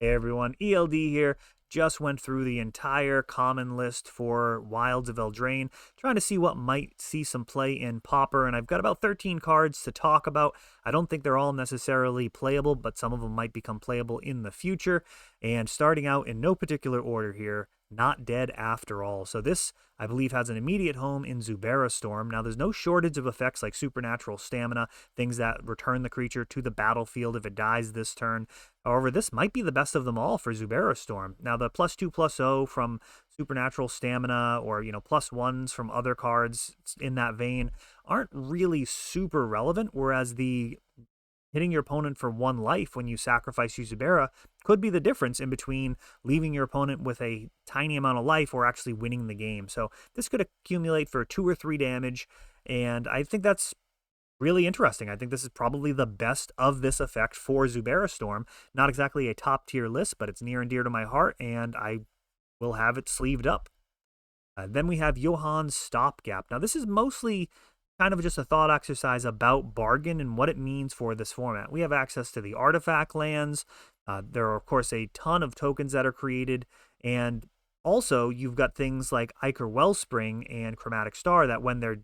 Hey everyone, ELD here. Just went through the entire common list for Wilds of Eldraine, trying to see what might see some play in Pauper, and I've got about 13 cards to talk about. I don't think they're all necessarily playable, but some of them might become playable in the future. And starting out in no particular order here, Not Dead After All. So this, I believe, has an immediate home in Zubera Storm. Now, there's no shortage of effects like supernatural stamina, things that return the creature to the battlefield if it dies this turn. However, this might be the best of them all for Zubera Storm. Now, the +2/+0 from Supernatural Stamina or, +1s from other cards in that vein aren't really super relevant, whereas the hitting your opponent for 1 life when you sacrifice Yuzubera could be the difference in between leaving your opponent with a tiny amount of life or actually winning the game. So this could accumulate for 2 or 3 damage, and I think that's really interesting. I think this is probably the best of this effect for Zubera Storm. Not exactly a top tier list, but it's near and dear to my heart, and I will have it sleeved up. Then we have Johann's Stopgap. Now, this is mostly kind of just a thought exercise about Bargain and what it means for this format. We have access to the artifact lands. There are, of course, a ton of tokens that are created, and also you've got things like Ichor Wellspring and Chromatic Star that when they're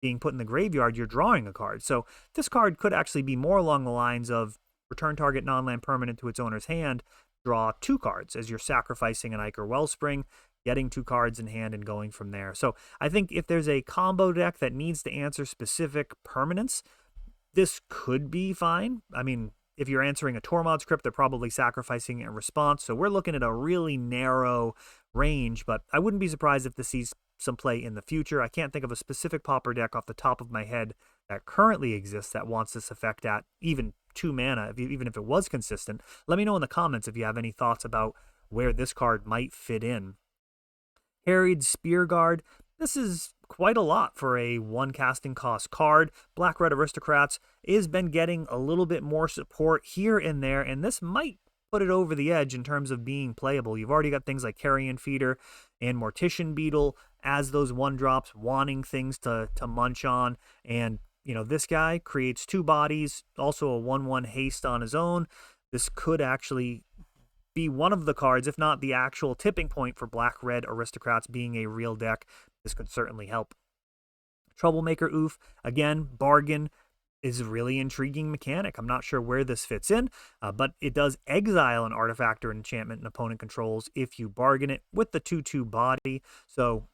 being put in the graveyard, you're drawing a card. So this card could actually be more along the lines of return target non-land permanent to its owner's hand, draw 2 cards as you're sacrificing an Ichor Wellspring, getting 2 cards in hand and going from there. So I think if there's a combo deck that needs to answer specific permanents, this could be fine. I mean, if you're answering a Tormod's Crypt, they're probably sacrificing a response. So we're looking at a really narrow range, but I wouldn't be surprised if this sees some play in the future. I can't think of a specific Pauper deck off the top of my head that currently exists that wants this effect at even 2 mana, even if it was consistent. Let me know in the comments if you have any thoughts about where this card might fit in. Harried Spearguard. This is quite a lot for a 1 casting cost card. Black-Red Aristocrats has been getting a little bit more support here and there, and this might put it over the edge in terms of being playable. You've already got things like Carrion Feeder and Mortician Beetle as those 1-drops, wanting things to munch on, and this guy creates 2 bodies, also a 1/1 haste on his own. This could actually be one of the cards, if not the actual tipping point for Black-Red Aristocrats being a real deck. This could certainly help. Troublemaker Oof, again, Bargain is a really intriguing mechanic. I'm not sure where this fits in, but it does exile an artifact or enchantment an opponent controls if you bargain it with the 2/2 body. So,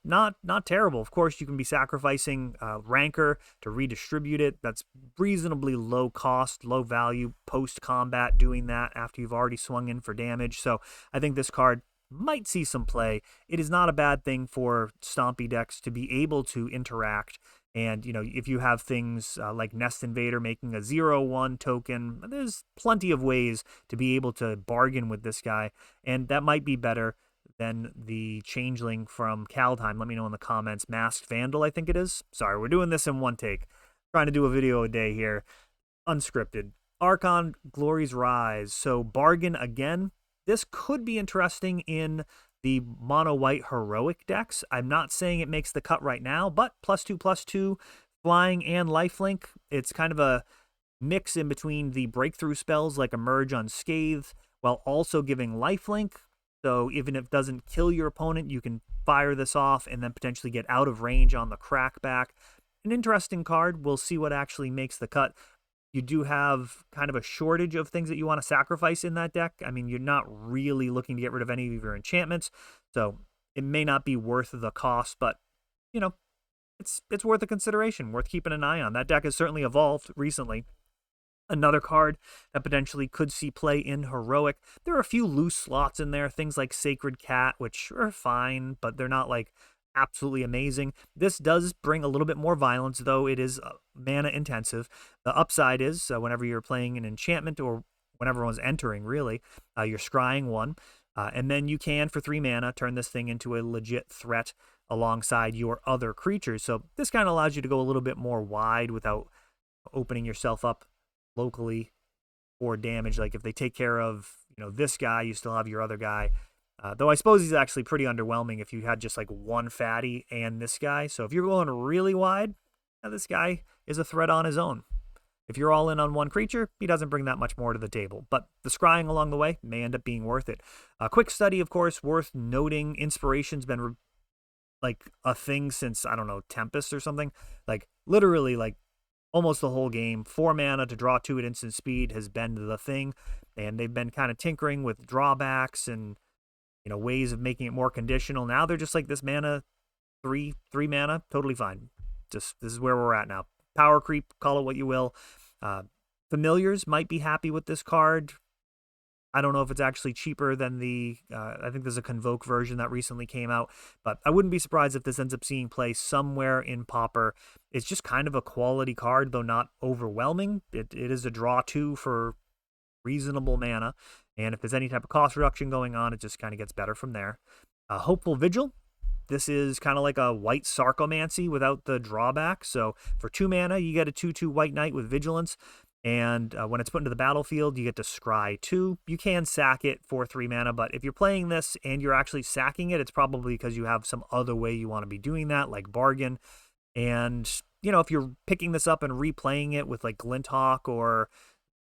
not terrible. Of course, you can be sacrificing Rancor to redistribute it. That's reasonably low cost, low value post-combat doing that after you've already swung in for damage. So I think this card might see some play. It is not a bad thing for stompy decks to be able to interact. And, if you have things like Nest Invader making a 0/1 token, there's plenty of ways to be able to bargain with this guy. And that might be better than the Changeling from Kaldheim. Let me know in the comments. Masked Vandal, I think it is. Sorry, we're doing this in one take. Trying to do a video a day here. Unscripted. Archon, Glory's Rise. So Bargain again. This could be interesting in the mono-white heroic decks. I'm not saying it makes the cut right now, but +2/+2, flying and lifelink. It's kind of a mix in between the breakthrough spells like Emerge Unscathed while also giving lifelink. So even if it doesn't kill your opponent, you can fire this off and then potentially get out of range on the crackback. An interesting card. We'll see what actually makes the cut. You do have kind of a shortage of things that you want to sacrifice in that deck. I mean, you're not really looking to get rid of any of your enchantments, so it may not be worth the cost, but, it's worth a consideration, worth keeping an eye on. That deck has certainly evolved recently. Another card that potentially could see play in Heroic. There are a few loose slots in there, things like Sacred Cat, which are fine, but they're not like absolutely amazing. This does bring a little bit more violence, though it is mana intensive. The upside is whenever you're playing an enchantment or when everyone's entering, really, you're scrying 1. And then you can, for 3 mana, turn this thing into a legit threat alongside your other creatures. So this kind of allows you to go a little bit more wide without opening yourself up locally for damage. Like if they take care of, this guy, you still have your other guy. Though I suppose he's actually pretty underwhelming if you had just like 1 fatty and this guy. So if you're going really wide, this guy is a threat on his own. If you're all in on one creature, he doesn't bring that much more to the table. But the scrying along the way may end up being worth it. A quick study, of course, worth noting. Inspiration's been like a thing since, I don't know, Tempest or something. Like literally like almost the whole game. 4 mana to draw 2 at instant speed has been the thing. And they've been kind of tinkering with drawbacks and, you know, ways of making it more conditional. Now they're just like this mana, three mana, totally fine. Just this is where we're at now. Power creep, call it what you will. Familiars might be happy with this card. I don't know if it's actually cheaper than the, I think there's a Convoke version that recently came out, but I wouldn't be surprised if this ends up seeing play somewhere in Pauper. It's just kind of a quality card, though not overwhelming. It is a draw 2 for reasonable mana, and if there's any type of cost reduction going on, it just kind of gets better from there. Hopeful Vigil. This is kind of like a white Sarcomancy without the drawback. So for 2 mana, you get a 2/2 White Knight with Vigilance. And when it's put into the battlefield, you get to scry 2. You can sack it for 3 mana, but if you're playing this and you're actually sacking it, it's probably because you have some other way you want to be doing that, like Bargain. And, you know, if you're picking this up and replaying it with like Glinthawk or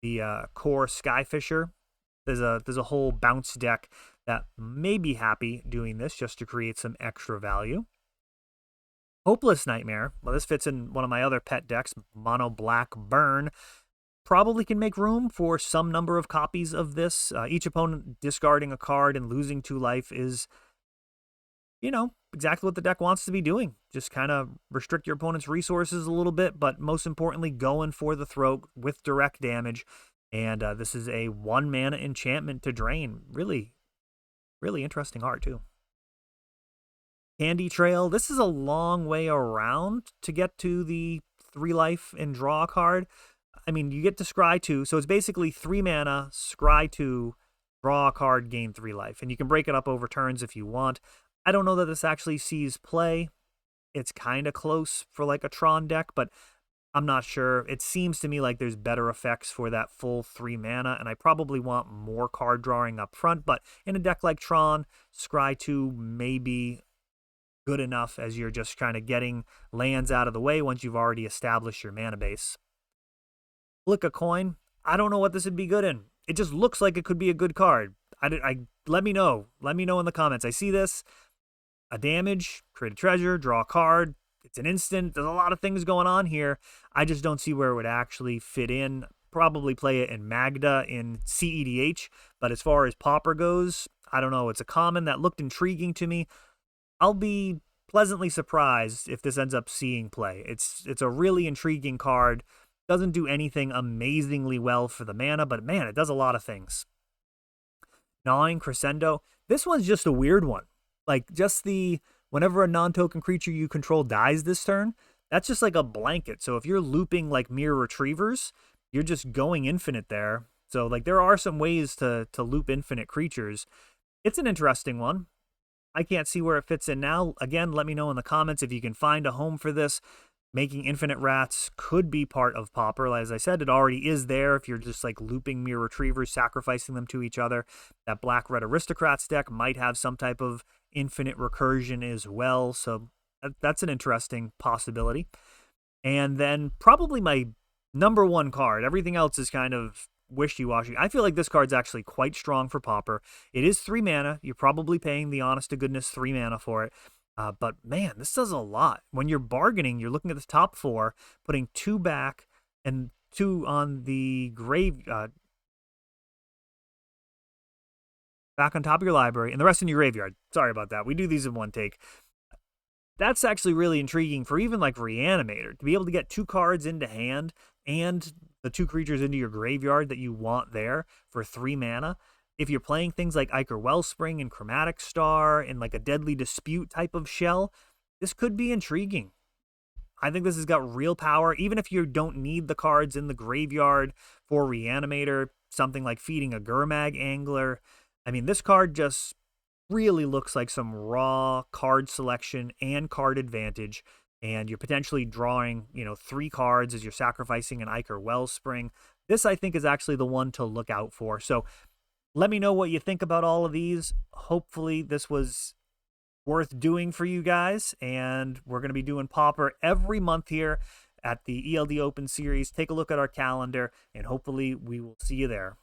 the core Skyfisher, there's a whole bounce deck that may be happy doing this just to create some extra value. Hopeless Nightmare. Well, this fits in one of my other pet decks, Mono Black Burn. Probably can make room for some number of copies of this. Each opponent discarding a card and losing 2 life is, you know, exactly what the deck wants to be doing. Just kind of restrict your opponent's resources a little bit, but most importantly, going for the throat with direct damage. And this is a 1 mana enchantment to drain. Really, really interesting art, too. Candy Trail. This is a long way around to get to the 3 life and draw a card. I mean, you get to scry 2, so it's basically 3 mana, scry 2, draw a card, gain 3 life. And you can break it up over turns if you want. I don't know that this actually sees play. It's kind of close for like a Tron deck, but I'm not sure. It seems to me like there's better effects for that full 3 mana, and I probably want more card drawing up front. But in a deck like Tron, scry 2 may be good enough as you're just kind of getting lands out of the way once you've already established your mana base. Flick a coin. I don't know what this would be good in. It just looks like it could be a good card. Let me know. Let me know in the comments. I see this. A damage, create a treasure, draw a card. It's an instant. There's a lot of things going on here. I just don't see where it would actually fit in. Probably play it in Magda in cEDH. But as far as Pauper goes, I don't know. It's a common that looked intriguing to me. I'll be pleasantly surprised if this ends up seeing play. It's a really intriguing card. Doesn't do anything amazingly well for the mana, but man, it does a lot of things. Gnawing Crescendo. This one's just a weird one. Like, just whenever a non-token creature you control dies this turn, that's just like a blanket. So if you're looping like Mirror Retrievers, you're just going infinite there. So like there are some ways to loop infinite creatures. It's an interesting one. I can't see where it fits in now. Again, let me know in the comments if you can find a home for this. Making infinite rats could be part of Pauper. As I said, it already is there if you're just like looping Mirror Retrievers, sacrificing them to each other. That Black-Red Aristocrats deck might have some type of infinite recursion as well. So that's an interesting possibility. And then probably my number 1 card. Everything else is kind of wishy-washy. I feel like this card's actually quite strong for Pauper. It is 3 mana. You're probably paying the honest-to-goodness 3 mana for it. But man, this does a lot. When you're bargaining, you're looking at the top 4, putting 2 back and 2 on the grave, back on top of your library, and the rest in your graveyard. Sorry about that. We do these in one take. That's actually really intriguing for even like Reanimator, to be able to get 2 cards into hand and the 2 creatures into your graveyard that you want there for 3 mana. If you're playing things like Ichor Wellspring and Chromatic Star and like a Deadly Dispute type of shell, this could be intriguing. I think this has got real power, even if you don't need the cards in the graveyard for Reanimator, something like Feeding a Gurmag Angler. I mean, this card just really looks like some raw card selection and card advantage, and you're potentially drawing, 3 cards as you're sacrificing an Ichor Wellspring. This, I think, is actually the one to look out for. So let me know what you think about all of these. Hopefully this was worth doing for you guys, and we're going to be doing Pauper every month here. at the ELD Open Series. Take a look at our calendar, and hopefully we will see you there.